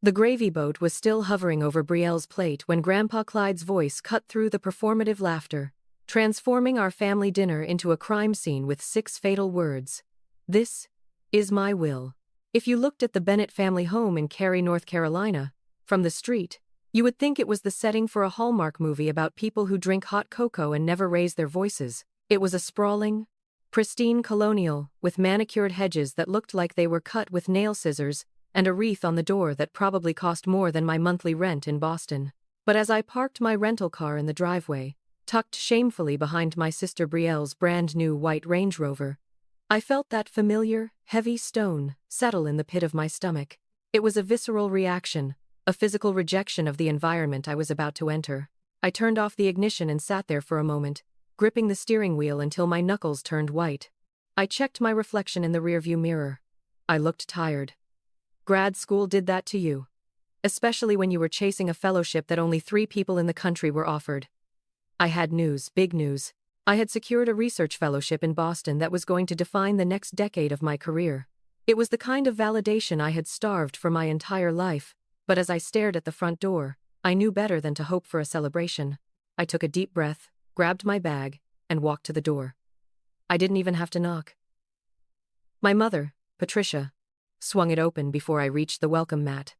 The gravy boat was still hovering over Brielle's plate when Grandpa Clyde's voice cut through the performative laughter, transforming our family dinner into a crime scene with 6 fatal words. "This is my will." If you looked at the Bennett family home in Cary, North Carolina, from the street, you would think it was the setting for a Hallmark movie about people who drink hot cocoa and never raise their voices. It was a sprawling, pristine colonial with manicured hedges that looked like they were cut with nail scissors and a wreath on the door that probably cost more than my monthly rent in Boston. But as I parked my rental car in the driveway, tucked shamefully behind my sister Brielle's brand-new white Range Rover, I felt that familiar, heavy stone settle in the pit of my stomach. It was a visceral reaction, a physical rejection of the environment I was about to enter. I turned off the ignition and sat there for a moment, gripping the steering wheel until my knuckles turned white. I checked my reflection in the rearview mirror. I looked tired. Grad school did that to you. Especially when you were chasing a fellowship that only 3 people in the country were offered. I had news, big news. I had secured a research fellowship in Boston that was going to define the next decade of my career. It was the kind of validation I had starved for my entire life, but as I stared at the front door, I knew better than to hope for a celebration. I took a deep breath, grabbed my bag, and walked to the door. I didn't even have to knock. My mother, Patricia, swung it open before I reached the welcome mat.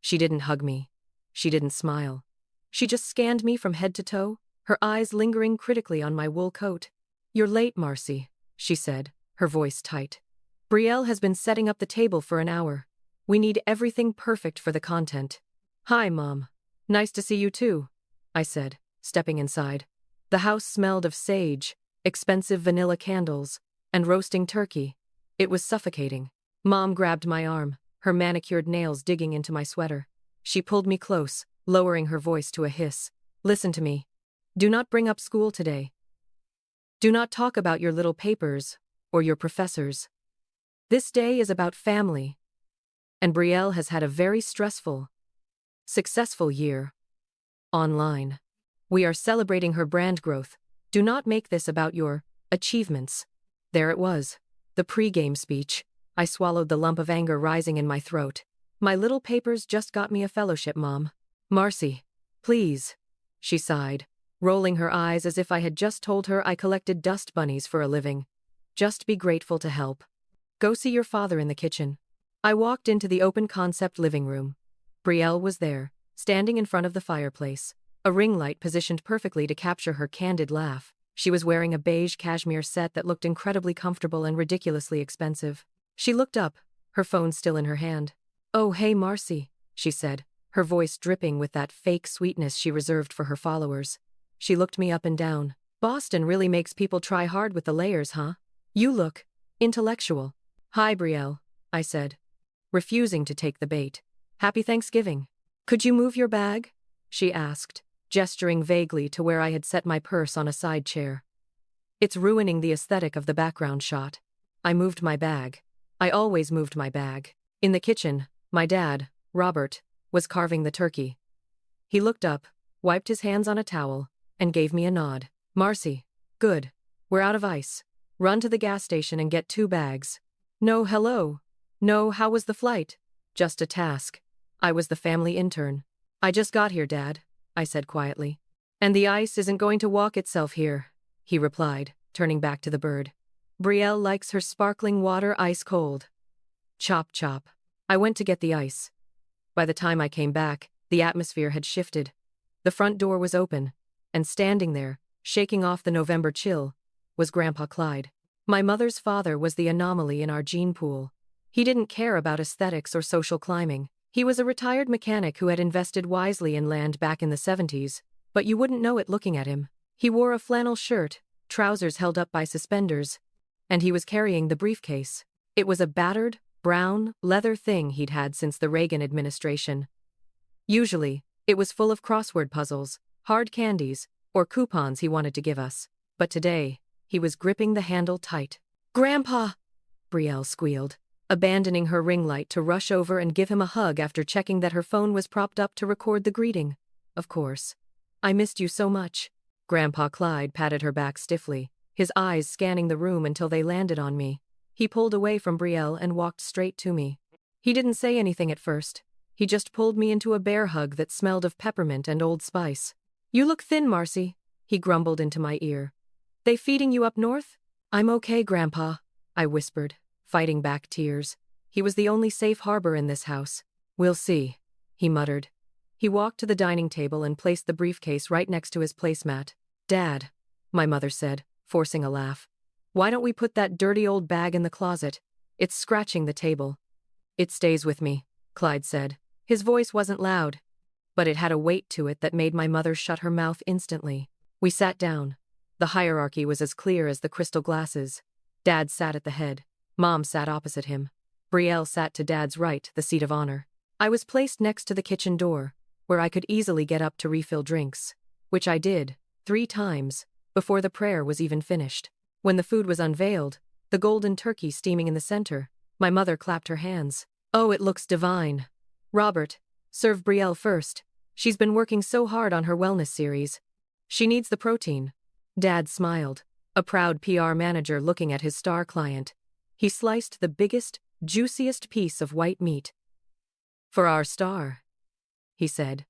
She didn't hug me. She didn't smile. She just scanned me from head to toe, her eyes lingering critically on my wool coat. "You're late, Marcy," she said, her voice tight. "Brielle has been setting up the table for an hour. We need everything perfect for the content." "Hi, Mom. Nice to see you too," I said, stepping inside. The house smelled of sage, expensive vanilla candles, and roasting turkey. It was suffocating. Mom grabbed my arm, her manicured nails digging into my sweater. She pulled me close, lowering her voice to a hiss. "Listen to me. Do not bring up school today. Do not talk about your little papers or your professors. This day is about family. And Brielle has had a very stressful, successful year. Online. We are celebrating her brand growth. Do not make this about your achievements." There it was, the pre-game speech. I swallowed the lump of anger rising in my throat. "My little papers just got me a fellowship, Mom." "Marcy, please," she sighed, rolling her eyes as if I had just told her I collected dust bunnies for a living. "Just be grateful to help. Go see your father in the kitchen." I walked into the open-concept living room. Brielle was there, standing in front of the fireplace, a ring light positioned perfectly to capture her candid laugh. She was wearing a beige cashmere set that looked incredibly comfortable and ridiculously expensive. She looked up, her phone still in her hand. "Oh, hey, Marcy," she said, her voice dripping with that fake sweetness she reserved for her followers. She looked me up and down. "Boston really makes people try hard with the layers, huh? You look intellectual." "Hi, Brielle," I said, refusing to take the bait. "Happy Thanksgiving." "Could you move your bag?" she asked, gesturing vaguely to where I had set my purse on a side chair. "It's ruining the aesthetic of the background shot." I moved my bag. I always moved my bag. In the kitchen, my dad, Robert, was carving the turkey. He looked up, wiped his hands on a towel, and gave me a nod. "Marcy, good. We're out of ice. Run to the gas station and get 2 bags. No, hello. No, how was the flight?" "Just a task. I was the family intern." "I just got here, Dad," I said quietly. "And the ice isn't going to walk itself here," he replied, turning back to the bird. "Brielle likes her sparkling water ice cold." Chop chop. I went to get the ice. By the time I came back, the atmosphere had shifted. The front door was open, and standing there, shaking off the November chill, was Grandpa Clyde. My mother's father was the anomaly in our gene pool. He didn't care about aesthetics or social climbing. He was a retired mechanic who had invested wisely in land back in the 70s, but you wouldn't know it looking at him. He wore a flannel shirt, trousers held up by suspenders, and he was carrying the briefcase. It was a battered, brown, leather thing he'd had since the Reagan administration. Usually, it was full of crossword puzzles, hard candies, or coupons he wanted to give us. But today, he was gripping the handle tight. "Grandpa!" Brielle squealed, abandoning her ring light to rush over and give him a hug after checking that her phone was propped up to record the greeting. "Of course. I missed you so much." Grandpa Clyde patted her back stiffly, his eyes scanning the room until they landed on me. He pulled away from Brielle and walked straight to me. He didn't say anything at first, He just pulled me into a bear hug that smelled of peppermint and Old Spice. "You look thin, Marcy," he grumbled into my ear. "They feeding you up north?" "I'm okay, Grandpa," I whispered, fighting back tears. He was the only safe harbor in this house. "We'll see," he muttered. He walked to the dining table and placed the briefcase right next to his placemat. "Dad," my mother said, forcing a laugh. "Why don't we put that dirty old bag in the closet? It's scratching the table." "It stays with me," Clyde said. His voice wasn't loud, but it had a weight to it that made my mother shut her mouth instantly. We sat down. The hierarchy was as clear as the crystal glasses. Dad sat at the head. Mom sat opposite him. Brielle sat to Dad's right, the seat of honor. I was placed next to the kitchen door, where I could easily get up to refill drinks, which I did, 3 times, before the prayer was even finished. When the food was unveiled, the golden turkey steaming in the center, my mother clapped her hands. "Oh, it looks divine. Robert, serve Brielle first. She's been working so hard on her wellness series. She needs the protein." Dad smiled, a proud PR manager looking at his star client. He sliced the biggest, juiciest piece of white meat. "For our star," he said,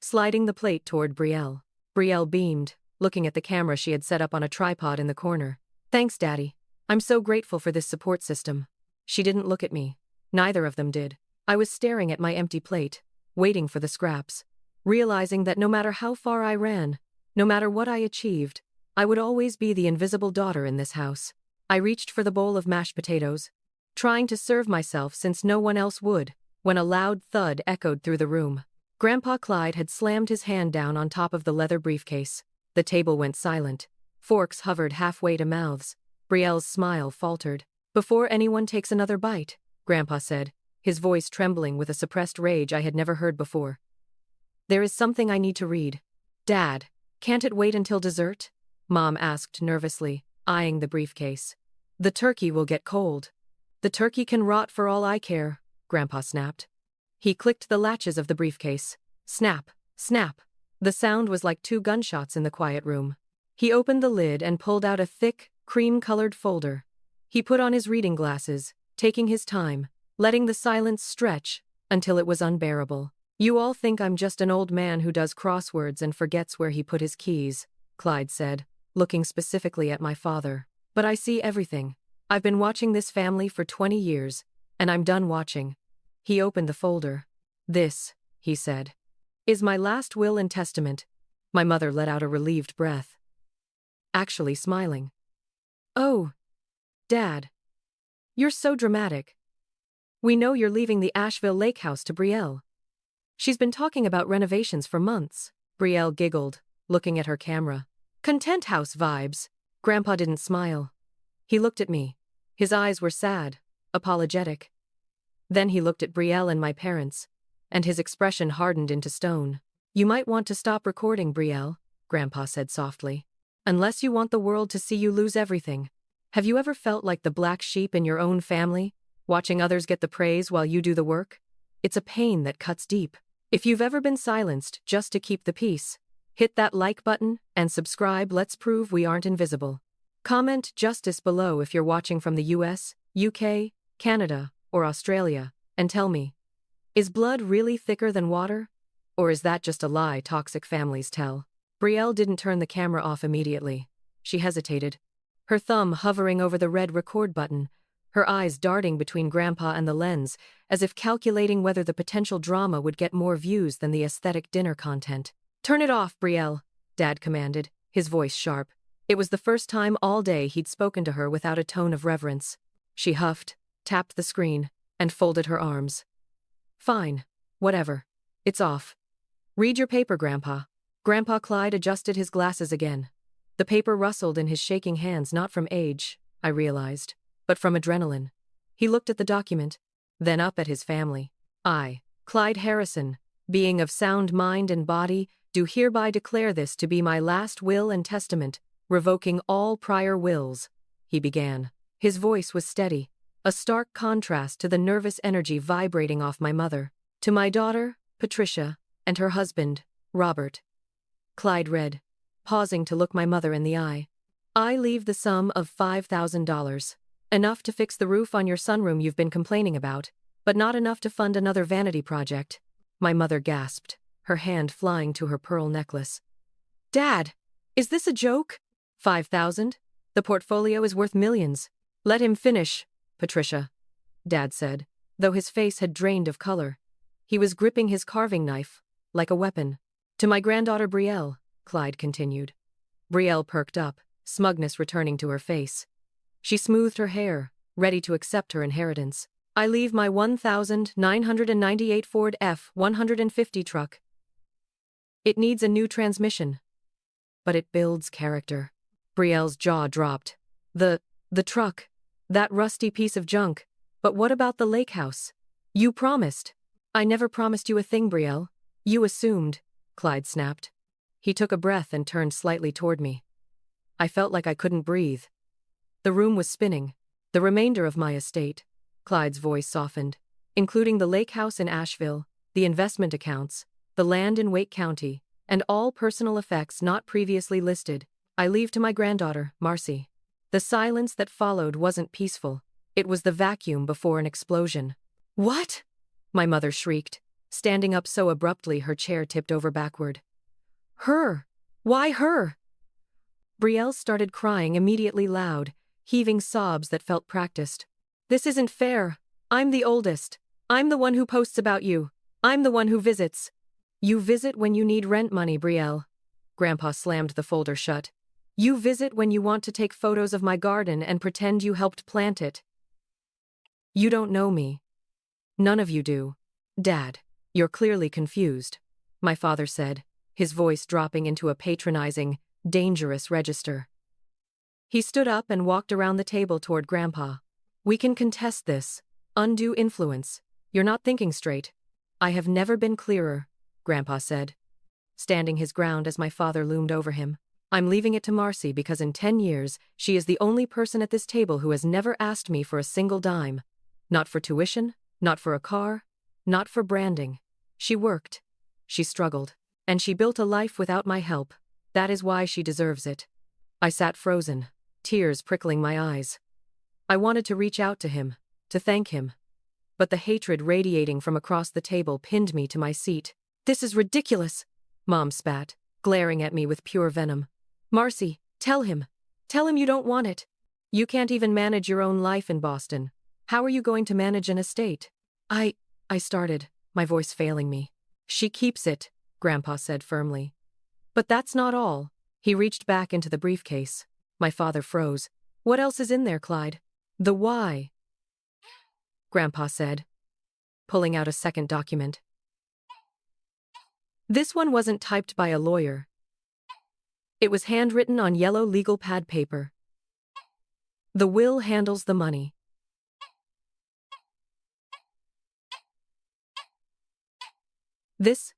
sliding the plate toward Brielle. Brielle beamed, looking at the camera she had set up on a tripod in the corner. "Thanks, Daddy. I'm so grateful for this support system." She didn't look at me. Neither of them did. I was staring at my empty plate, waiting for the scraps, realizing that no matter how far I ran, no matter what I achieved, I would always be the invisible daughter in this house. I reached for the bowl of mashed potatoes, trying to serve myself since no one else would, when a loud thud echoed through the room. Grandpa Clyde had slammed his hand down on top of the leather briefcase. The table went silent. Forks hovered halfway to mouths. Brielle's smile faltered. "Before anyone takes another bite," Grandpa said, his voice trembling with a suppressed rage I had never heard before. "There is something I need to read." "Dad, can't it wait until dessert?" Mom asked nervously, eyeing the briefcase. "The turkey will get cold." "The turkey can rot for all I care," Grandpa snapped. He clicked the latches of the briefcase. Snap, snap. The sound was like 2 gunshots in the quiet room. He opened the lid and pulled out a thick, cream-colored folder. He put on his reading glasses, taking his time, letting the silence stretch until it was unbearable. "You all think I'm just an old man who does crosswords and forgets where he put his keys," Clyde said, looking specifically at my father. "But I see everything. I've been watching this family for 20 years, and I'm done watching." He opened the folder. "This," he said, "is my last will and testament." My mother let out a relieved breath, actually smiling. "Oh, Dad. You're so dramatic. We know you're leaving the Asheville Lake House to Brielle. She's been talking about renovations for months." Brielle giggled, looking at her camera. "Content house vibes." Grandpa didn't smile. He looked at me. His eyes were sad, apologetic. Then he looked at Brielle and my parents, and his expression hardened into stone. "You might want to stop recording, Brielle," Grandpa said softly. "Unless you want the world to see you lose everything. Have you ever felt like the black sheep in your own family, watching others get the praise while you do the work? It's a pain that cuts deep. If you've ever been silenced just to keep the peace, hit that like button and subscribe. Let's prove we aren't invisible. Comment justice below if you're watching from the US, UK, Canada, or Australia, and tell me, is blood really thicker than water? Or is that just a lie toxic families tell?" Brielle didn't turn the camera off immediately. She hesitated, her thumb hovering over the red record button, her eyes darting between Grandpa and the lens, as if calculating whether the potential drama would get more views than the aesthetic dinner content. "Turn it off, Brielle," Dad commanded, his voice sharp. It was the first time all day he'd spoken to her without a tone of reverence. She huffed, tapped the screen, and folded her arms. "Fine. Whatever. It's off. Read your paper, Grandpa." Grandpa Clyde adjusted his glasses again. The paper rustled in his shaking hands, not from age, I realized, but from adrenaline. He looked at the document, then up at his family. "I, Clyde Harrison, being of sound mind and body, do hereby declare this to be my last will and testament, revoking all prior wills," he began. His voice was steady, a stark contrast to the nervous energy vibrating off my mother. "To my daughter, Patricia, and her husband, Robert." Clyde read, pausing to look my mother in the eye. "I leave the sum of $5,000. Enough to fix the roof on your sunroom you've been complaining about, but not enough to fund another vanity project. My mother gasped, her hand flying to her pearl necklace. Dad, is this a joke? 5,000? The portfolio is worth millions. Let him finish, Patricia, Dad said, though his face had drained of color. He was gripping his carving knife, like a weapon. To my granddaughter Brielle, Clyde continued. Brielle perked up, smugness returning to her face. She smoothed her hair, ready to accept her inheritance. I leave my 1998 Ford F-150 truck. It needs a new transmission. But it builds character. Brielle's jaw dropped. The truck. That rusty piece of junk. But what about the lake house? You promised. I never promised you a thing, Brielle. You assumed, Clyde snapped. He took a breath and turned slightly toward me. I felt like I couldn't breathe. The room was spinning. The remainder of my estate, Clyde's voice softened, including the lake house in Asheville, the investment accounts, the land in Wake County, and all personal effects not previously listed, I leave to my granddaughter, Marcy. The silence that followed wasn't peaceful. It was the vacuum before an explosion. What? My mother shrieked, standing up so abruptly her chair tipped over backward. Her? Why her? Brielle started crying immediately loud, heaving sobs that felt practiced. This isn't fair. I'm the oldest. I'm the one who posts about you. I'm the one who visits. You visit when you need rent money, Brielle. Grandpa slammed the folder shut. You visit when you want to take photos of my garden and pretend you helped plant it. You don't know me. None of you do. Dad, you're clearly confused, my father said, his voice dropping into a patronizing, dangerous register. He stood up and walked around the table toward Grandpa. We can contest this. Undue influence. You're not thinking straight. I have never been clearer, Grandpa said, standing his ground as my father loomed over him. I'm leaving it to Marcy because in 10 years, she is the only person at this table who has never asked me for a single dime. Not for tuition, not for a car, not for branding. She worked. She struggled. And she built a life without my help. That is why she deserves it. I sat frozen, tears prickling my eyes. I wanted to reach out to him, to thank him. But the hatred radiating from across the table pinned me to my seat. This is ridiculous, Mom spat, glaring at me with pure venom. Marcy, tell him. Tell him you don't want it. You can't even manage your own life in Boston. How are you going to manage an estate? I started, my voice failing me. She keeps it, Grandpa said firmly. But that's not all. He reached back into the briefcase. My father froze. What else is in there, Clyde? The why, Grandpa said, pulling out a second document. This one wasn't typed by a lawyer. It was handwritten on yellow legal pad paper. The will handles the money. This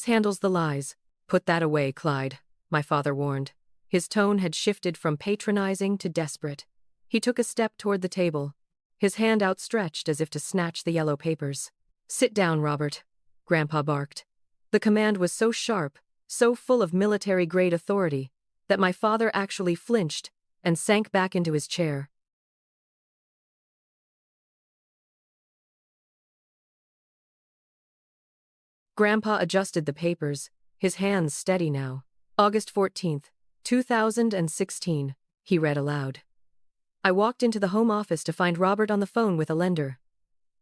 handles the lies. Put that away, Clyde, my father warned. His tone had shifted from patronizing to desperate. He took a step toward the table, his hand outstretched as if to snatch the yellow papers. Sit down, Robert, Grandpa barked. The command was so sharp, so full of military-grade authority, that my father actually flinched and sank back into his chair. Grandpa adjusted the papers, his hands steady now. August 14th, 2016, he read aloud. I walked into the home office to find Robert on the phone with a lender.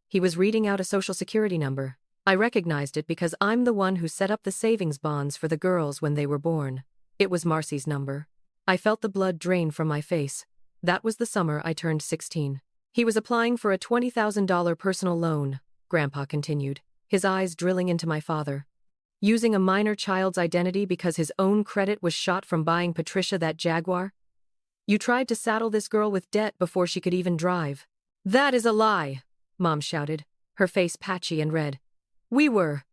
He was reading out a social security number. I recognized it because I'm the one who set up the savings bonds for the girls when they were born. It was Marcy's number. I felt the blood drain from my face. That was the summer I turned 16. He was applying for a $20,000 personal loan, Grandpa continued, his eyes drilling into my father. Using a minor child's identity because his own credit was shot from buying Patricia that Jaguar? You tried to saddle this girl with debt before she could even drive. That is a lie, Mom shouted, her face patchy and red. We were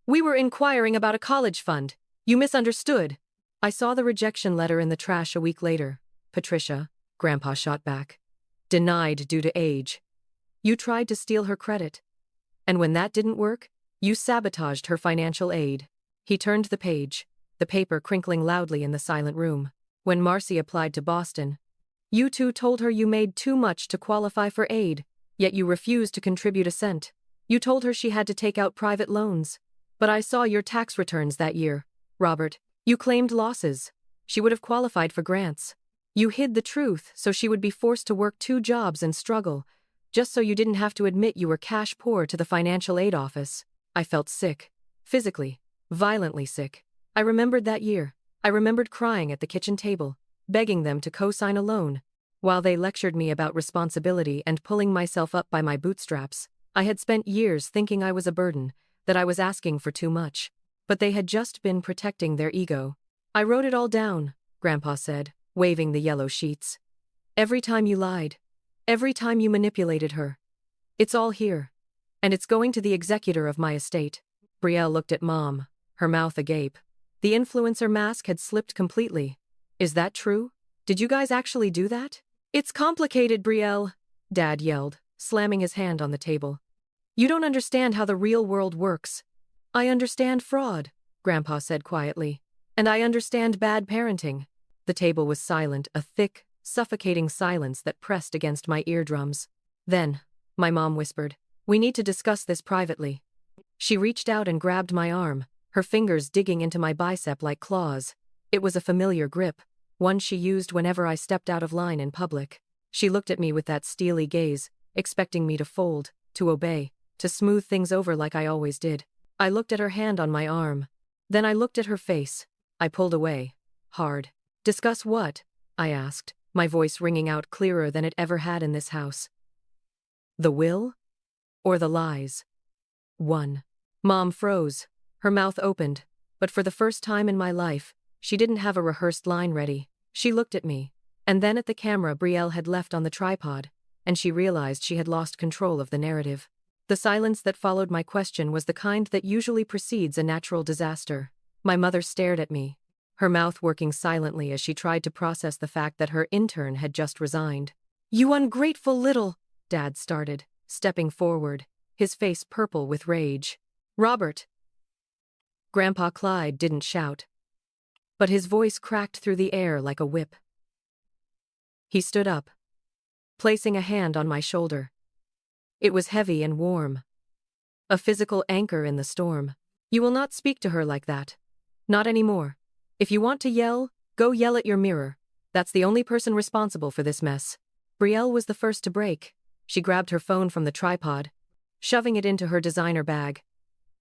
inquiring about a college fund. You misunderstood. I saw the rejection letter in the trash a week later. Patricia, Grandpa shot back. Denied due to age. You tried to steal her credit. And when that didn't work, you sabotaged her financial aid. He turned the page, the paper crinkling loudly in the silent room. When Marcy applied to Boston, You two told her you made too much to qualify for aid, yet you refused to contribute a cent. You told her she had to take out private loans. But I saw your tax returns that year, Robert. You claimed losses. She would have qualified for grants. You hid the truth so she would be forced to work 2 jobs and struggle, just so you didn't have to admit you were cash poor to the financial aid office. I felt sick. Physically. Violently sick. I remembered that year. I remembered crying at the kitchen table, begging them to co-sign a loan. While they lectured me about responsibility and pulling myself up by my bootstraps, I had spent years thinking I was a burden, that I was asking for too much. But they had just been protecting their ego. I wrote it all down, Grandpa said, waving the yellow sheets. Every time you lied. Every time you manipulated her. It's all here. And it's going to the executor of my estate. Brielle looked at Mom, her mouth agape. The influencer mask had slipped completely. Is that true? Did you guys actually do that? It's complicated, Brielle, Dad yelled, slamming his hand on the table. You don't understand how the real world works. I understand fraud, Grandpa said quietly. And I understand bad parenting. The table was silent, a thick, suffocating silence that pressed against my eardrums. Then, my mom whispered, we need to discuss this privately. She reached out and grabbed my arm, her fingers digging into my bicep like claws. It was a familiar grip, one she used whenever I stepped out of line in public. She looked at me with that steely gaze, expecting me to fold, to obey, to smooth things over like I always did. I looked at her hand on my arm. Then I looked at her face. I pulled away. Hard. Discuss what? I asked, my voice ringing out clearer than it ever had in this house. The will? Or the lies? 1. Mom froze. Her mouth opened, but for the first time in my life, she didn't have a rehearsed line ready. She looked at me, and then at the camera Brielle had left on the tripod, and she realized she had lost control of the narrative. The silence that followed my question was the kind that usually precedes a natural disaster. My mother stared at me, her mouth working silently as she tried to process the fact that her intern had just resigned. You ungrateful little, Dad started, stepping forward, his face purple with rage. Robert. Grandpa Clyde didn't shout, but his voice cracked through the air like a whip. He stood up, placing a hand on my shoulder. It was heavy and warm. A physical anchor in the storm. You will not speak to her like that. Not anymore. If you want to yell, go yell at your mirror. That's the only person responsible for this mess. Brielle was the first to break. She grabbed her phone from the tripod, shoving it into her designer bag.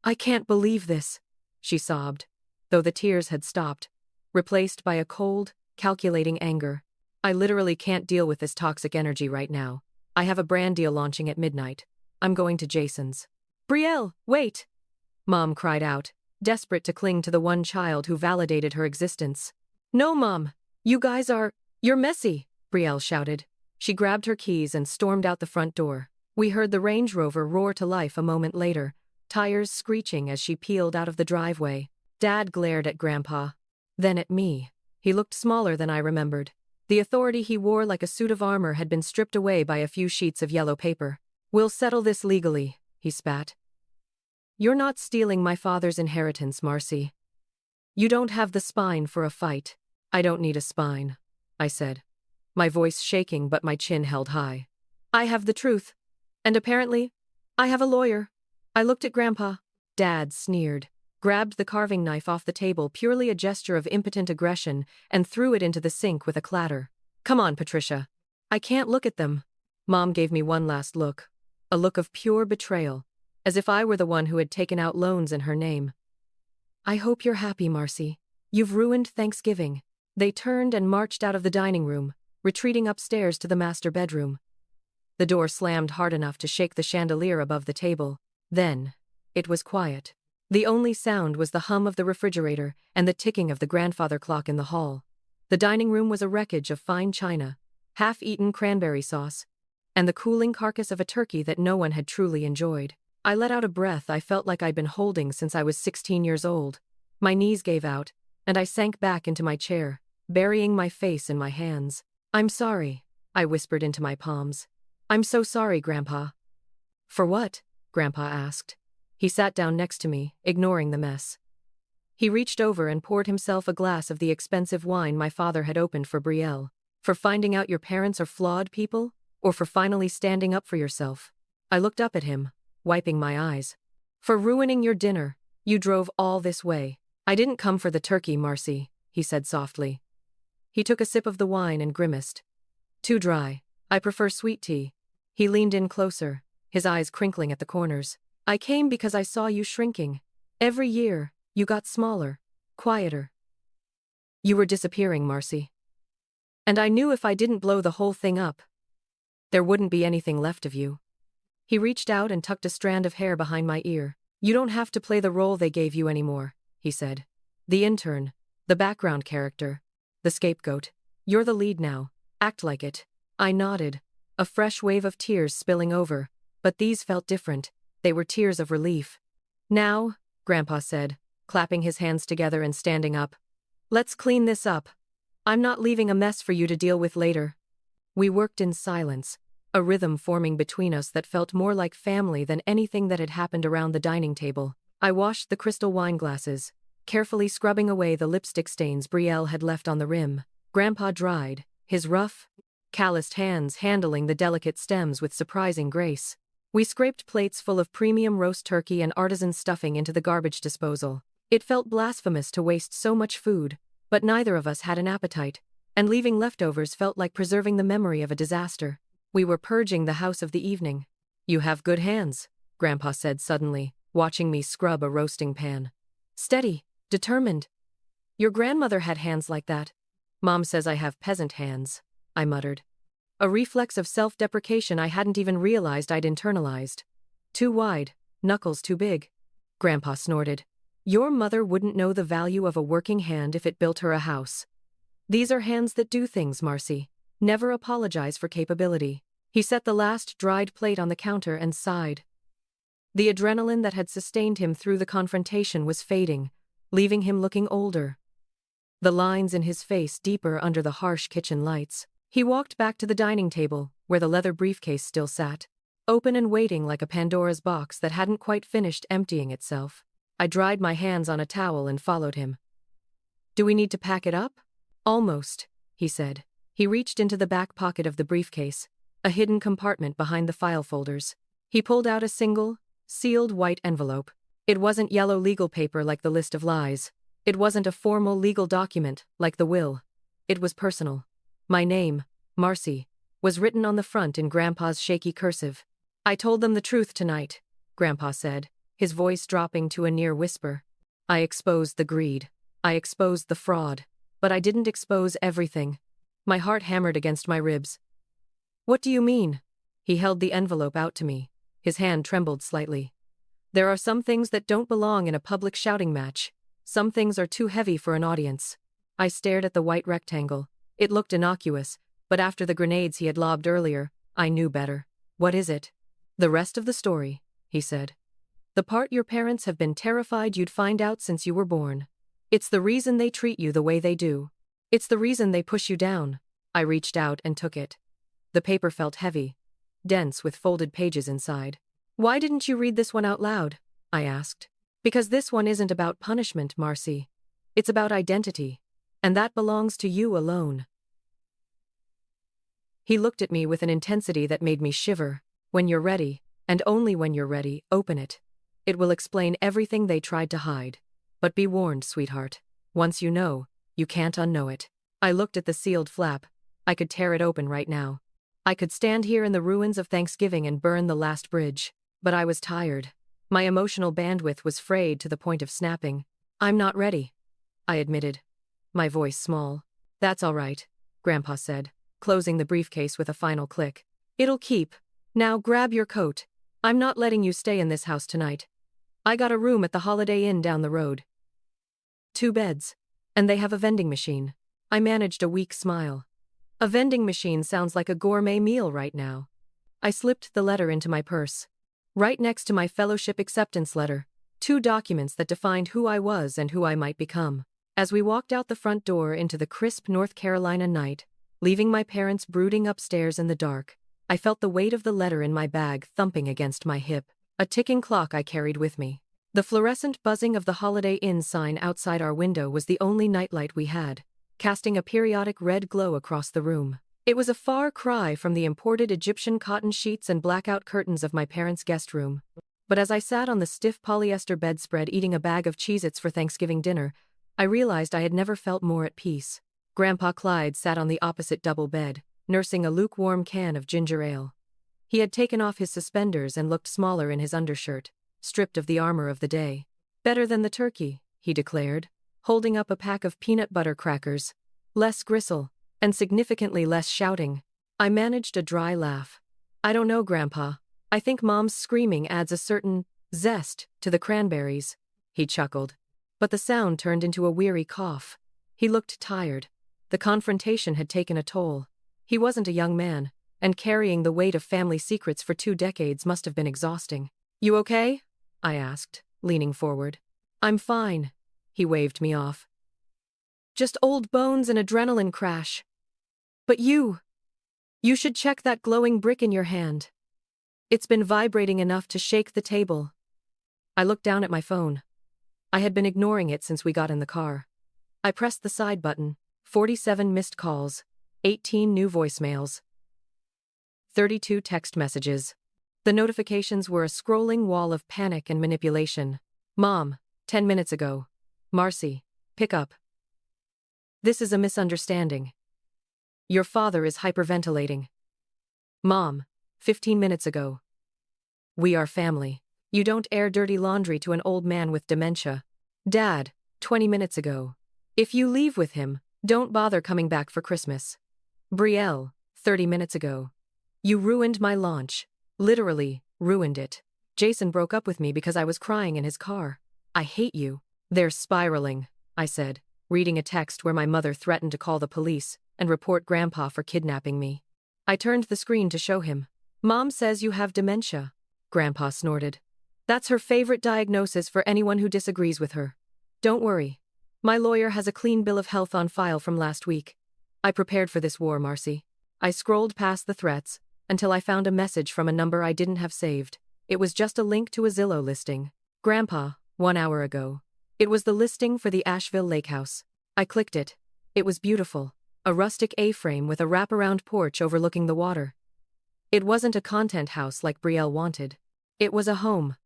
I can't believe this, she sobbed, though the tears had stopped, replaced by a cold, calculating anger. I literally can't deal with this toxic energy right now. I have a brand deal launching at midnight. I'm going to Jason's. Brielle, wait! Mom cried out, desperate to cling to the one child who validated her existence. No, Mom. You're messy, Brielle shouted. She grabbed her keys and stormed out the front door. We heard the Range Rover roar to life a moment later, tires screeching as she peeled out of the driveway. Dad glared at Grandpa, then at me. He looked smaller than I remembered. The authority he wore like a suit of armor had been stripped away by a few sheets of yellow paper. We'll settle this legally, he spat. You're not stealing my father's inheritance, Marcy. You don't have the spine for a fight. I don't need a spine, I said, my voice shaking but my chin held high. I have the truth. And apparently, I have a lawyer. I looked at Grandpa. Dad sneered, grabbed the carving knife off the table, purely a gesture of impotent aggression, and threw it into the sink with a clatter. Come on, Patricia. I can't look at them. Mom gave me one last look, a look of pure betrayal, as if I were the one who had taken out loans in her name. I hope you're happy, Marcy. You've ruined Thanksgiving. They turned and marched out of the dining room, retreating upstairs to the master bedroom. The door slammed hard enough to shake the chandelier above the table. Then, it was quiet. The only sound was the hum of the refrigerator and the ticking of the grandfather clock in the hall. The dining room was a wreckage of fine china, half-eaten cranberry sauce, and the cooling carcass of a turkey that no one had truly enjoyed. I let out a breath I felt like I'd been holding since I was 16 years old. My knees gave out, and I sank back into my chair, burying my face in my hands. I'm sorry, I whispered into my palms. I'm so sorry, Grandpa. For what? Grandpa asked. He sat down next to me, ignoring the mess. He reached over and poured himself a glass of the expensive wine my father had opened for Brielle. For finding out your parents are flawed people? Or for finally standing up for yourself? I looked up at him, wiping my eyes. For ruining your dinner. You drove all this way. I didn't come for the turkey, Marcy, he said softly. He took a sip of the wine and grimaced. Too dry. I prefer sweet tea. He leaned in closer, his eyes crinkling at the corners. I came because I saw you shrinking. Every year, you got smaller, quieter. You were disappearing, Marcy. And I knew if I didn't blow the whole thing up, there wouldn't be anything left of you. He reached out and tucked a strand of hair behind my ear. You don't have to play the role they gave you anymore, he said. The intern, the background character, the scapegoat. You're the lead now. Act like it. I nodded, a fresh wave of tears spilling over, but these felt different. They were tears of relief. Now, Grandpa said, clapping his hands together and standing up. Let's clean this up. I'm not leaving a mess for you to deal with later. We worked in silence, a rhythm forming between us that felt more like family than anything that had happened around the dining table. I washed the crystal wine glasses, carefully scrubbing away the lipstick stains Brielle had left on the rim. Grandpa dried, his rough, calloused hands handling the delicate stems with surprising grace. We scraped plates full of premium roast turkey and artisan stuffing into the garbage disposal. It felt blasphemous to waste so much food, but neither of us had an appetite, and leaving leftovers felt like preserving the memory of a disaster. We were purging the house of the evening. You have good hands, Grandpa said suddenly, watching me scrub a roasting pan. Steady, determined. Your grandmother had hands like that. Mom says I have peasant hands, I muttered. A reflex of self-deprecation I hadn't even realized I'd internalized. Too wide, knuckles too big. Grandpa snorted. Your mother wouldn't know the value of a working hand if it built her a house. These are hands that do things, Marcy. Never apologize for capability. He set the last dried plate on the counter and sighed. The adrenaline that had sustained him through the confrontation was fading, leaving him looking older. The lines in his face deeper under the harsh kitchen lights. He walked back to the dining table, where the leather briefcase still sat, open and waiting like a Pandora's box that hadn't quite finished emptying itself. I dried my hands on a towel and followed him. Do we need to pack it up? Almost, he said. He reached into the back pocket of the briefcase, a hidden compartment behind the file folders. He pulled out a single, sealed white envelope. It wasn't yellow legal paper like the list of lies. It wasn't a formal legal document like the will. It was personal. My name, Marcy, was written on the front in Grandpa's shaky cursive. I told them the truth tonight, Grandpa said, his voice dropping to a near whisper. I exposed the greed. I exposed the fraud. But I didn't expose everything. My heart hammered against my ribs. What do you mean? He held the envelope out to me. His hand trembled slightly. There are some things that don't belong in a public shouting match. Some things are too heavy for an audience. I stared at the white rectangle. It looked innocuous, but after the grenades he had lobbed earlier, I knew better. What is it? The rest of the story, he said. The part your parents have been terrified you'd find out since you were born. It's the reason they treat you the way they do. It's the reason they push you down. I reached out and took it. The paper felt heavy, dense with folded pages inside. Why didn't you read this one out loud? I asked. Because this one isn't about punishment, Marcy. It's about identity. And that belongs to you alone. He looked at me with an intensity that made me shiver. When you're ready, and only when you're ready, open it. It will explain everything they tried to hide. But be warned, sweetheart. Once you know, you can't unknow it. I looked at the sealed flap. I could tear it open right now. I could stand here in the ruins of Thanksgiving and burn the last bridge. But I was tired. My emotional bandwidth was frayed to the point of snapping. I'm not ready, I admitted, my voice small. That's all right, Grandpa said, closing the briefcase with a final click. It'll keep. Now grab your coat. I'm not letting you stay in this house tonight. I got a room at the Holiday Inn down the road. 2 beds. And they have a vending machine. I managed a weak smile. A vending machine sounds like a gourmet meal right now. I slipped the letter into my purse. Right next to my fellowship acceptance letter, 2 documents that defined who I was and who I might become. As we walked out the front door into the crisp North Carolina night, leaving my parents brooding upstairs in the dark, I felt the weight of the letter in my bag thumping against my hip, a ticking clock I carried with me. The fluorescent buzzing of the Holiday Inn sign outside our window was the only nightlight we had. casting a periodic red glow across the room. It was a far cry from the imported Egyptian cotton sheets and blackout curtains of my parents' guest room. But as I sat on the stiff polyester bedspread eating a bag of Cheez-Its for Thanksgiving dinner, I realized I had never felt more at peace. Grandpa Clyde sat on the opposite double bed, nursing a lukewarm can of ginger ale. He had taken off his suspenders and looked smaller in his undershirt, stripped of the armor of the day. "Better than the turkey," he declared, holding up a pack of peanut butter crackers. "Less gristle, and significantly less shouting." I managed a dry laugh. "I don't know, Grandpa. I think Mom's screaming adds a certain zest to the cranberries," he chuckled. But the sound turned into a weary cough. He looked tired. The confrontation had taken a toll. He wasn't a young man, and carrying the weight of family secrets for 2 decades must have been exhausting. "You okay?" I asked, leaning forward. "I'm fine," he waved me off. "Just old bones and adrenaline crash. But you should check that glowing brick in your hand. It's been vibrating enough to shake the table." I looked down at my phone. I had been ignoring it since we got in the car. I pressed the side button. 47 missed calls, 18 new voicemails, 32 text messages. The notifications were a scrolling wall of panic and manipulation. "Mom, 10 minutes ago. Marcy, pick up. This is a misunderstanding. Your father is hyperventilating. Mom, 15 minutes ago. We are family. You don't air dirty laundry to an old man with dementia. Dad, 20 minutes ago. If you leave with him, don't bother coming back for Christmas. Brielle, 30 minutes ago. You ruined my launch. Literally, ruined it. Jason broke up with me because I was crying in his car. I hate you." "They're spiraling," I said, reading a text where my mother threatened to call the police and report Grandpa for kidnapping me. I turned the screen to show him. "Mom says you have dementia," Grandpa snorted. "That's her favorite diagnosis for anyone who disagrees with her. Don't worry. My lawyer has a clean bill of health on file from last week. I prepared for this war, Marcy." I scrolled past the threats until I found a message from a number I didn't have saved. It was just a link to a Zillow listing. "Grandpa, 1 hour ago." It was the listing for the Asheville Lake House. I clicked it. It was beautiful. A rustic A-frame with a wraparound porch overlooking the water. It wasn't a content house like Brielle wanted. It was a home.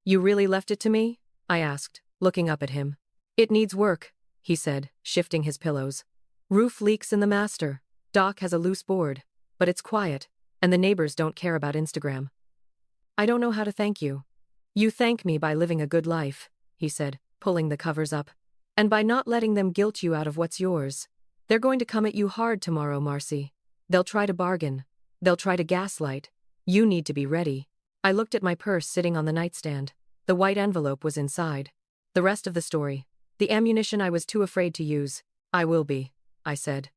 "You really left it to me?" I asked, looking up at him. "It needs work," he said, shifting his pillows. "Roof leaks in the master. Doc has a loose board, but it's quiet, and the neighbors don't care about Instagram." "I don't know how to thank you." "You thank me by living a good life," he said, pulling the covers up. "And by not letting them guilt you out of what's yours. They're going to come at you hard tomorrow, Marcy. They'll try to bargain. They'll try to gaslight. You need to be ready." I looked at my purse sitting on the nightstand. The white envelope was inside. The rest of the story. The ammunition I was too afraid to use. "I will be," I said.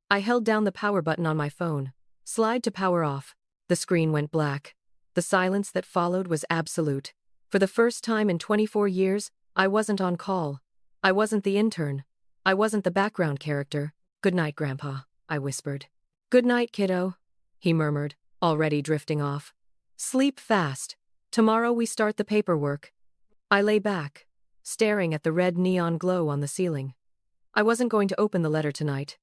I held down the power button on my phone. Slide to power off. The screen went black. The silence that followed was absolute. For the first time in 24 years, I wasn't on call. I wasn't the intern. I wasn't the background character. "Good night, Grandpa," I whispered. "Good night, kiddo," he murmured, already drifting off. "Sleep fast. Tomorrow we start the paperwork." I lay back, staring at the red neon glow on the ceiling. I wasn't going to open the letter tonight.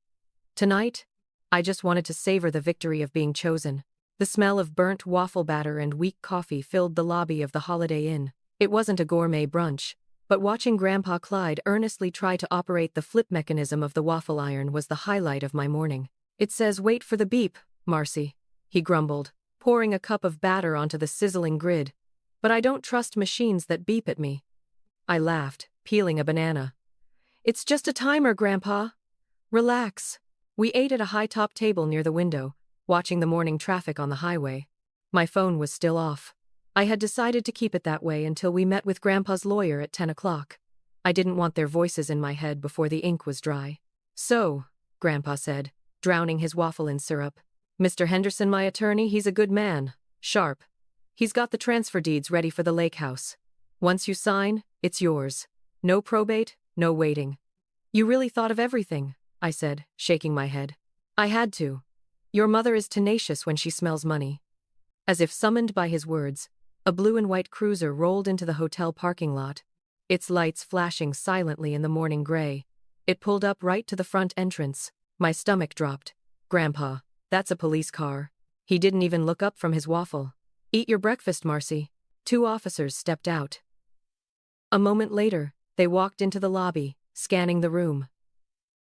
Tonight, I just wanted to savor the victory of being chosen. The smell of burnt waffle batter and weak coffee filled the lobby of the Holiday Inn. It wasn't a gourmet brunch, but watching Grandpa Clyde earnestly try to operate the flip mechanism of the waffle iron was the highlight of my morning. "It says wait for the beep, Marcy," he grumbled, pouring a cup of batter onto the sizzling grid. "But I don't trust machines that beep at me." I laughed, peeling a banana. "It's just a timer, Grandpa. Relax." We ate at a high-top table near the window, watching the morning traffic on the highway. My phone was still off. I had decided to keep it that way until we met with Grandpa's lawyer at 10 o'clock. I didn't want their voices in my head before the ink was dry. "So," Grandpa said, drowning his waffle in syrup. "Mr. Henderson, my attorney, he's a good man. Sharp. He's got the transfer deeds ready for the lake house. Once you sign, it's yours. No probate, no waiting." "You really thought of everything," I said, shaking my head. "I had to. Your mother is tenacious when she smells money." As if summoned by his words, a blue and white cruiser rolled into the hotel parking lot, its lights flashing silently in the morning gray. It pulled up right to the front entrance. My stomach dropped. Grandpa, that's a police car. He didn't even look up from his waffle. Eat your breakfast, Marcy. 2 officers stepped out. A moment later, they walked into the lobby, scanning the room.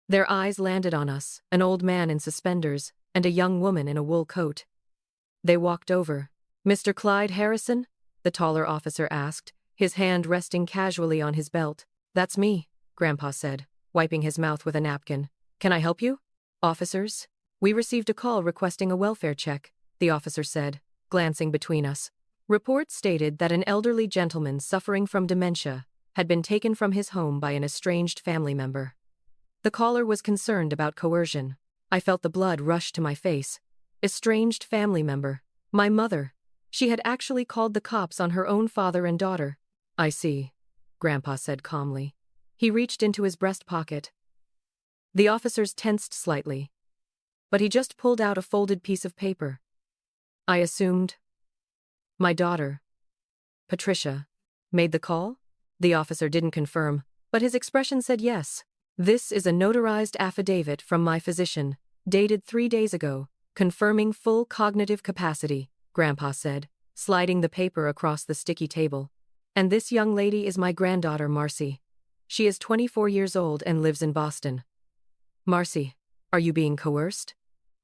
Their eyes landed on us, an old man in suspenders, and a young woman in a wool coat. They walked over. Mr. Clyde Harrison? The taller officer asked, his hand resting casually on his belt. That's me, Grandpa said, wiping his mouth with a napkin. Can I help you? Officers? We received a call requesting a welfare check, the officer said, glancing between us. Reports stated that an elderly gentleman suffering from dementia had been taken from his home by an estranged family member. The caller was concerned about coercion. I felt the blood rush to my face. Estranged family member. My mother. She had actually called the cops on her own father and daughter. I see, Grandpa said calmly. He reached into his breast pocket. The officers tensed slightly. But he just pulled out a folded piece of paper. I assumed. My daughter, Patricia, made the call? The officer didn't confirm, but his expression said yes. This is a notarized affidavit from my physician, dated 3 days ago, confirming full cognitive capacity, Grandpa said, sliding the paper across the sticky table. And this young lady is my granddaughter, Marcy. She is 24 years old and lives in Boston. Marcy, are you being coerced?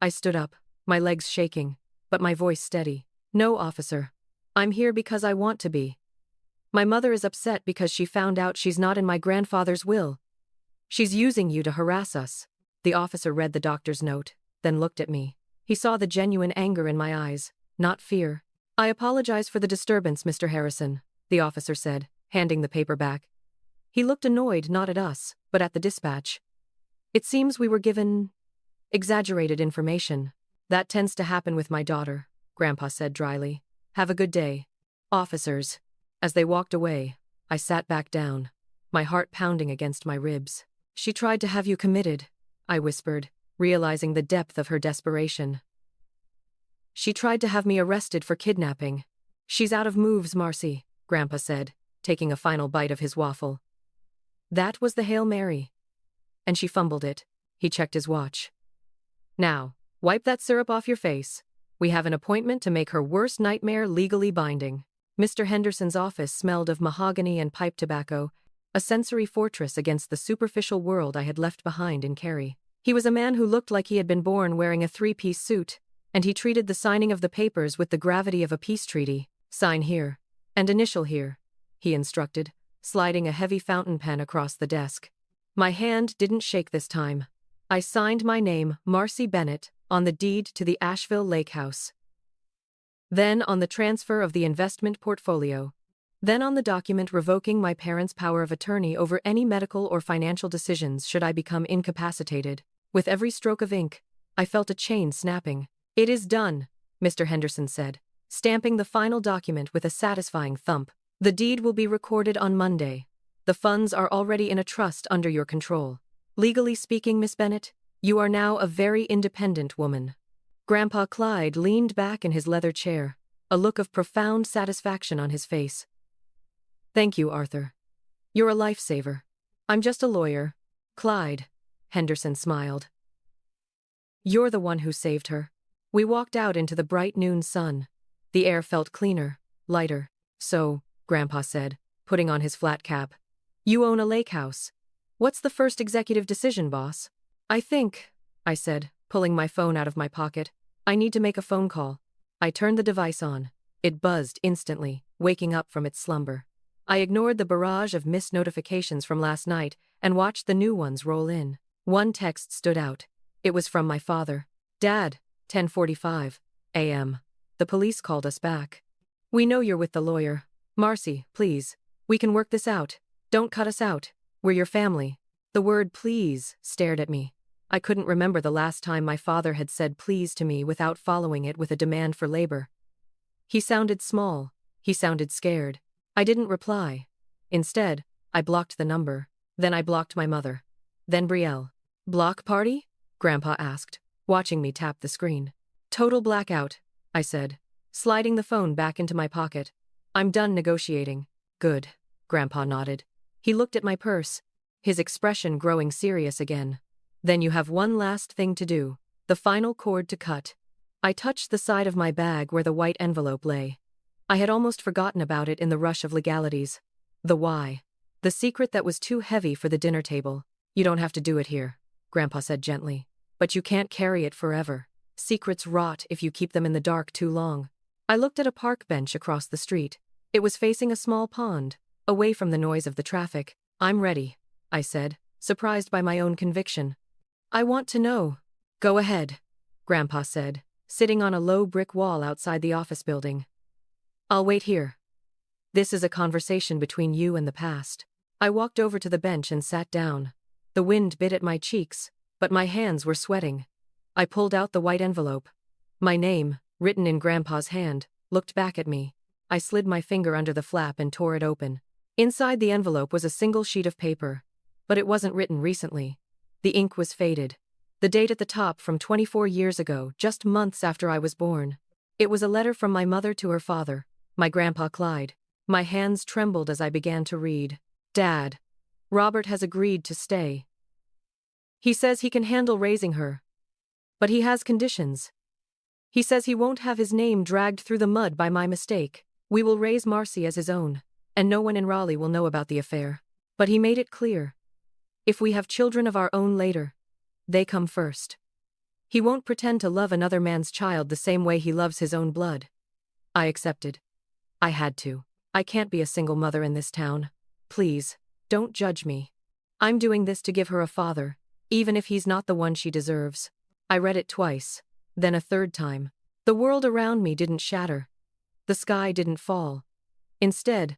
I stood up, my legs shaking, but my voice steady. No, officer. I'm here because I want to be. My mother is upset because she found out she's not in my grandfather's will. She's using you to harass us. The officer read the doctor's note, then looked at me. He saw the genuine anger in my eyes, not fear. I apologize for the disturbance, Mr. Harrison, the officer said, handing the paper back. He looked annoyed not at us, but at the dispatch. It seems we were given exaggerated information. That tends to happen with my daughter, Grandpa said dryly. Have a good day. Officers. As they walked away, I sat back down, my heart pounding against my ribs. She tried to have you committed, I whispered, realizing the depth of her desperation. She tried to have me arrested for kidnapping. She's out of moves, Marcy, Grandpa said, taking a final bite of his waffle. That was the Hail Mary. And she fumbled it. He checked his watch. Now, wipe that syrup off your face. We have an appointment to make her worst nightmare legally binding. Mr. Henderson's office smelled of mahogany and pipe tobacco, a sensory fortress against the superficial world I had left behind in Kerry. He was a man who looked like he had been born wearing a 3-piece suit, and he treated the signing of the papers with the gravity of a peace treaty. Sign here. And initial here, he instructed, sliding a heavy fountain pen across the desk. My hand didn't shake this time. I signed my name, Marcy Bennett, on the deed to the Asheville Lake House. Then on the transfer of the investment portfolio. Then on the document revoking my parents' power of attorney over any medical or financial decisions should I become incapacitated. With every stroke of ink, I felt a chain snapping. It is done, Mr. Henderson said, stamping the final document with a satisfying thump. The deed will be recorded on Monday. The funds are already in a trust under your control. Legally speaking, Miss Bennett, you are now a very independent woman. Grandpa Clyde leaned back in his leather chair, a look of profound satisfaction on his face. Thank you, Arthur. You're a lifesaver. I'm just a lawyer. Clyde, Henderson smiled. You're the one who saved her. We walked out into the bright noon sun. The air felt cleaner, lighter. So, Grandpa said, putting on his flat cap. You own a lake house. What's the first executive decision, boss? I said, pulling my phone out of my pocket. I need to make a phone call. I turned the device on. It buzzed instantly, waking up from its slumber. I ignored the barrage of missed notifications from last night and watched the new ones roll in. One text stood out. It was from my father. Dad, 10:45 a.m. The police called us back. We know you're with the lawyer. Marcy, please. We can work this out. Don't cut us out. We're your family. The word please stared at me. I couldn't remember the last time my father had said please to me without following it with a demand for labor. He sounded small. He sounded scared. I didn't reply. Instead, I blocked the number. Then I blocked my mother. Then Brielle. Block party? Grandpa asked, watching me tap the screen. Total blackout, I said, sliding the phone back into my pocket. I'm done negotiating. Good. Grandpa nodded. He looked at my purse. his expression growing serious again. Then you have one last thing to do, the final cord to cut. I touched the side of my bag where the white envelope lay. I had almost forgotten about it in the rush of legalities. The why. The secret that was too heavy for the dinner table. You don't have to do it here, Grandpa said gently. But you can't carry it forever. Secrets rot if you keep them in the dark too long. I looked at a park bench across the street. It was facing a small pond, away from the noise of the traffic. I'm ready, I said, surprised by my own conviction. I want to know. Go ahead, Grandpa said, sitting on a low brick wall outside the office building. I'll wait here. This is a conversation between you and the past. I walked over to the bench and sat down. The wind bit at my cheeks, but my hands were sweating. I pulled out the white envelope. My name, written in Grandpa's hand, looked back at me. I slid my finger under the flap and tore it open. Inside the envelope was a single sheet of paper. But it wasn't written recently. The ink was faded. The date at the top from 24 years ago, just months after I was born. It was a letter from my mother to her father, my Grandpa Clyde. My hands trembled as I began to read. Dad, Robert has agreed to stay. He says he can handle raising her. But he has conditions. He says he won't have his name dragged through the mud by my mistake. We will raise Marcy as his own, and no one in Raleigh will know about the affair. But he made it clear. If we have children of our own later, they come first. He won't pretend to love another man's child the same way he loves his own blood. I accepted. I had to. I can't be a single mother in this town. Please, don't judge me. I'm doing this to give her a father, even if he's not the one she deserves. I read it twice, then a third time. The world around me didn't shatter. The sky didn't fall. Instead,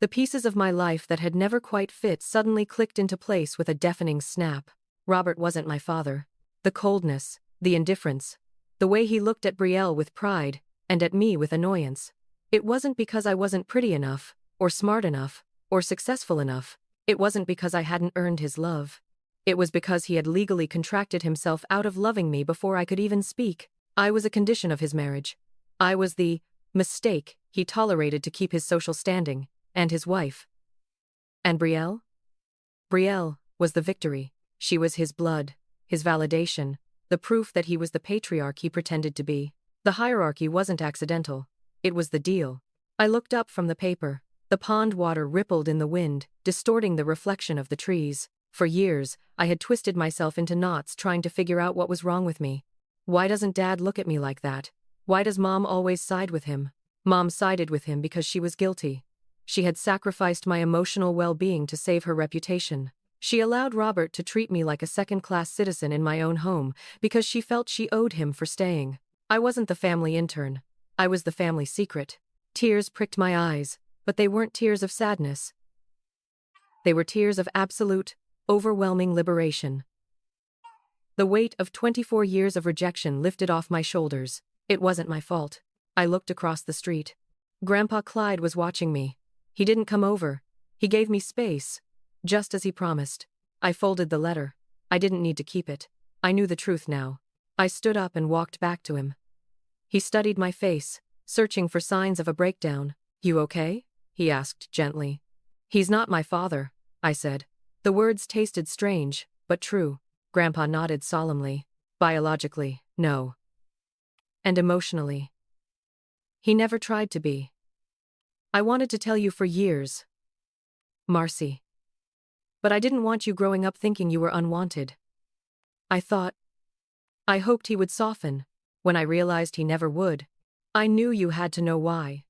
the pieces of my life that had never quite fit suddenly clicked into place with a deafening snap. Robert wasn't my father. The coldness, the indifference, the way he looked at Brielle with pride, and at me with annoyance. It wasn't because I wasn't pretty enough, or smart enough, or successful enough. It wasn't because I hadn't earned his love. It was because he had legally contracted himself out of loving me before I could even speak. I was a condition of his marriage. I was the mistake he tolerated to keep his social standing, and his wife. And Brielle? Brielle was the victory. She was his blood, his validation, the proof that he was the patriarch he pretended to be. The hierarchy wasn't accidental. It was the deal. I looked up from the paper. The pond water rippled in the wind, distorting the reflection of the trees. For years, I had twisted myself into knots trying to figure out what was wrong with me. Why doesn't Dad look at me like that? Why does Mom always side with him? Mom sided with him because she was guilty. She had sacrificed my emotional well-being to save her reputation. She allowed Robert to treat me like a second-class citizen in my own home because she felt she owed him for staying. I wasn't the family intern. I was the family secret. Tears pricked my eyes, but they weren't tears of sadness. They were tears of absolute, overwhelming liberation. The weight of 24 years of rejection lifted off my shoulders. It wasn't my fault. I looked across the street. Grandpa Clyde was watching me. He didn't come over. He gave me space, just as he promised. I folded the letter. I didn't need to keep it. I knew the truth now. I stood up and walked back to him. He studied my face, searching for signs of a breakdown. You okay? He asked gently. He's not my father, I said. The words tasted strange, but true. Grandpa nodded solemnly. Biologically, no. And emotionally. He never tried to be. I wanted to tell you for years, Marcy. But I didn't want you growing up thinking you were unwanted. I hoped he would soften. When I realized he never would, I knew you had to know why.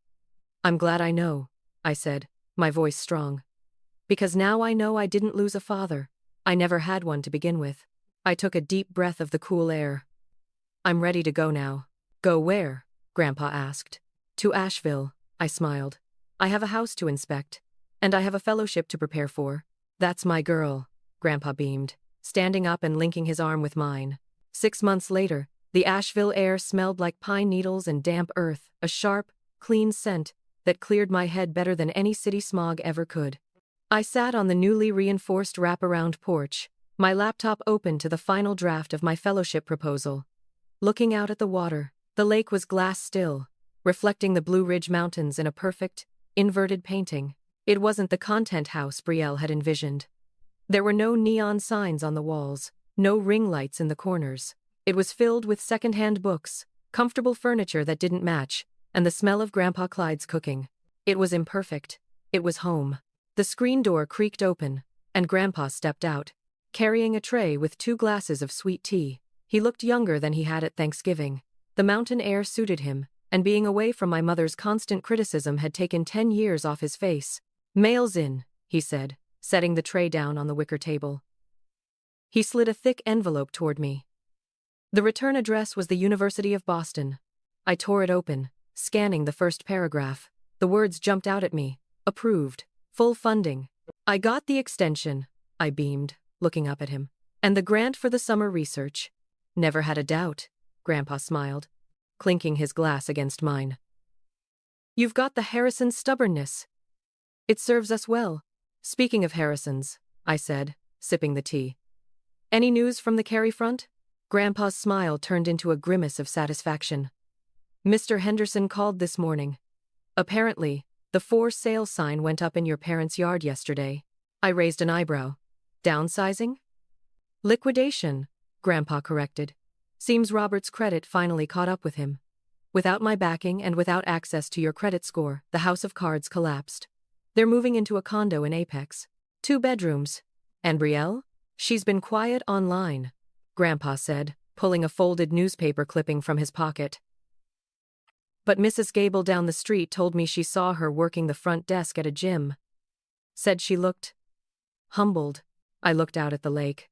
I'm glad I know, I said, my voice strong. Because now I know I didn't lose a father. I never had one to begin with. I took a deep breath of the cool air. I'm ready to go now. Go where? Grandpa asked. To Asheville, I smiled. I have a house to inspect. And I have a fellowship to prepare for. That's my girl, Grandpa beamed, standing up and linking his arm with mine. 6 months later, the Asheville air smelled like pine needles and damp earth, a sharp, clean scent that cleared my head better than any city smog ever could. I sat on the newly reinforced wraparound porch, my laptop open to the final draft of my fellowship proposal. Looking out at the water, the lake was glass still, reflecting the Blue Ridge Mountains in a perfect, inverted painting. It wasn't the content house Brielle had envisioned. There were no neon signs on the walls, no ring lights in the corners. It was filled with second-hand books, comfortable furniture that didn't match, and the smell of Grandpa Clyde's cooking. It was imperfect. It was home. The screen door creaked open, and Grandpa stepped out, carrying a tray with 2 glasses of sweet tea. He looked younger than he had at Thanksgiving. The mountain air suited him, and being away from my mother's constant criticism had taken 10 years off his face. "Mail's in," he said, setting the tray down on the wicker table. He slid a thick envelope toward me. The return address was the University of Boston. I tore it open, scanning the first paragraph. The words jumped out at me. Approved. Full funding. "I got the extension," I beamed, looking up at him. "And the grant for the summer research." "Never had a doubt," Grandpa smiled, clinking his glass against mine. "You've got the Harrison stubbornness. It serves us well." "Speaking of Harrisons," I said, sipping the tea. "Any news from the Cary front?" Grandpa's smile turned into a grimace of satisfaction. "Mr. Henderson called this morning. Apparently, the for sale sign went up in your parents' yard yesterday." I raised an eyebrow. "Downsizing?" "Liquidation," Grandpa corrected. "Seems Robert's credit finally caught up with him. Without my backing and without access to your credit score, the house of cards collapsed. They're moving into a condo in Apex. 2 bedrooms. And Brielle? She's been quiet online," Grandpa said, pulling a folded newspaper clipping from his pocket. "But Mrs. Gable down the street told me she saw her working the front desk at a gym. Said she looked humbled." I looked out at the lake.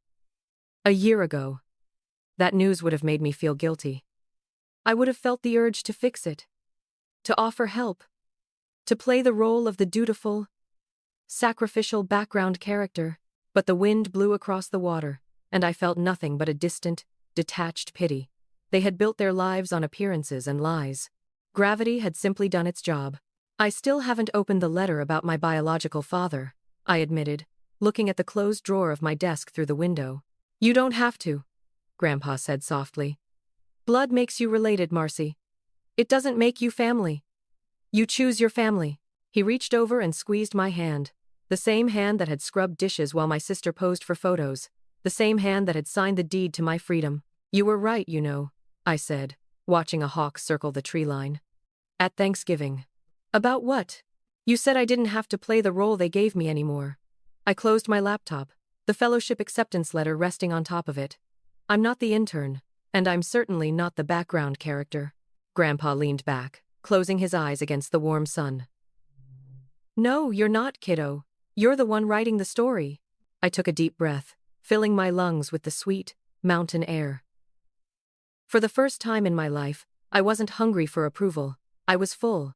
"A year ago. That news would have made me feel guilty. I would have felt the urge to fix it. To offer help. To play the role of the dutiful, sacrificial background character. But the wind blew across the water, and I felt nothing but a distant, detached pity. They had built their lives on appearances and lies. Gravity had simply done its job. "I still haven't opened the letter about my biological father," I admitted, looking at the closed drawer of my desk through the window. "You don't have to," Grandpa said softly. "Blood makes you related, Marcy. It doesn't make you family. You choose your family." He reached over and squeezed my hand, the same hand that had scrubbed dishes while my sister posed for photos, the same hand that had signed the deed to my freedom. "You were right, you know," I said, watching a hawk circle the tree line. "At Thanksgiving." "About what?" "You said I didn't have to play the role they gave me anymore." I closed my laptop, the fellowship acceptance letter resting on top of it. "I'm not the intern, and I'm certainly not the background character." Grandpa leaned back, closing his eyes against the warm sun. "No, you're not, kiddo. You're the one writing the story." I took a deep breath, filling my lungs with the sweet, mountain air. For the first time in my life, I wasn't hungry for approval. I was full.